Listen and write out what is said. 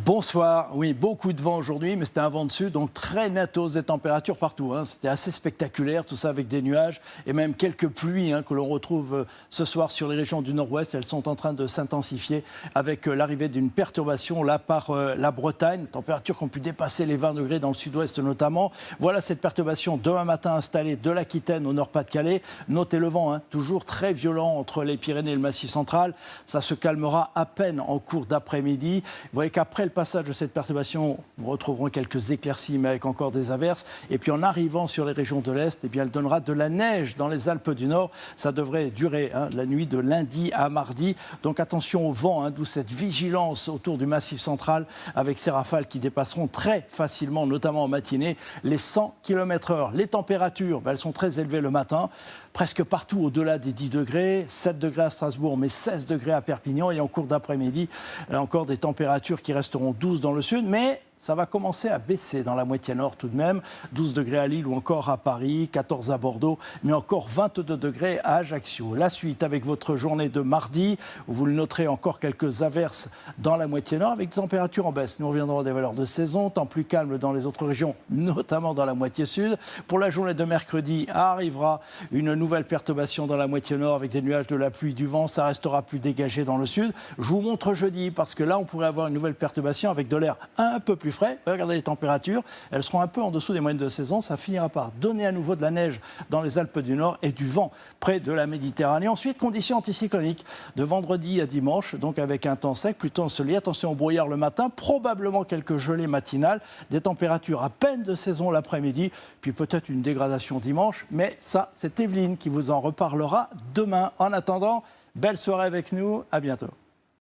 Bonsoir. Oui, beaucoup de vent aujourd'hui, mais c'était un vent de sud, donc très net hausse des températures partout. C'était assez spectaculaire, tout ça avec des nuages et même quelques pluies que l'on retrouve ce soir sur les régions du nord-ouest. Elles sont en train de s'intensifier avec l'arrivée d'une perturbation là par la Bretagne. Températures qui ont pu dépasser les 20 degrés dans le sud-ouest notamment. Voilà cette perturbation demain matin installée de l'Aquitaine au Nord-Pas-de-Calais. Notez le vent, toujours très violent entre les Pyrénées et le Massif central. Ça se calmera à peine en cours d'après-midi. Vous voyez qu'après le passage de cette perturbation, nous retrouverons quelques éclaircies, mais avec encore des averses. Et puis en arrivant sur les régions de l'Est, elle donnera de la neige dans les Alpes du Nord. Ça devrait durer la nuit de lundi à mardi. Donc attention au vent, d'où cette vigilance autour du Massif central avec ces rafales qui dépasseront très facilement, notamment en matinée, les 100 km/h. Les températures, elles sont très élevées le matin, presque partout au-delà des 10 degrés, 7 degrés à Strasbourg, mais 16 degrés à Perpignan. Et en cours d'après-midi, là encore des températures qui resteront 12 dans le sud, mais ça va commencer à baisser dans la moitié nord tout de même. 12 degrés à Lille ou encore à Paris, 14 à Bordeaux, mais encore 22 degrés à Ajaccio. La suite avec votre journée de mardi, où vous le noterez, encore quelques averses dans la moitié nord avec des températures en baisse. Nous reviendrons des valeurs de saison, temps plus calme dans les autres régions, notamment dans la moitié sud. Pour la journée de mercredi, arrivera une nouvelle perturbation dans la moitié nord avec des nuages, de la pluie, du vent. Ça restera plus dégagé dans le sud. Je vous montre jeudi parce que là, on pourrait avoir une nouvelle perturbation avec de l'air un peu plus frais. Regardez les températures, elles seront un peu en dessous des moyennes de saison. Ça finira par donner à nouveau de la neige dans les Alpes du Nord et du vent près de la Méditerranée. Ensuite, conditions anticycloniques de vendredi à dimanche, donc avec un temps sec, plutôt ensoleillé. Attention au brouillard le matin, probablement quelques gelées matinales, des températures à peine de saison l'après-midi, puis peut-être une dégradation dimanche. Mais ça, c'est Evelyne qui vous en reparlera demain. En attendant, belle soirée avec nous, à bientôt.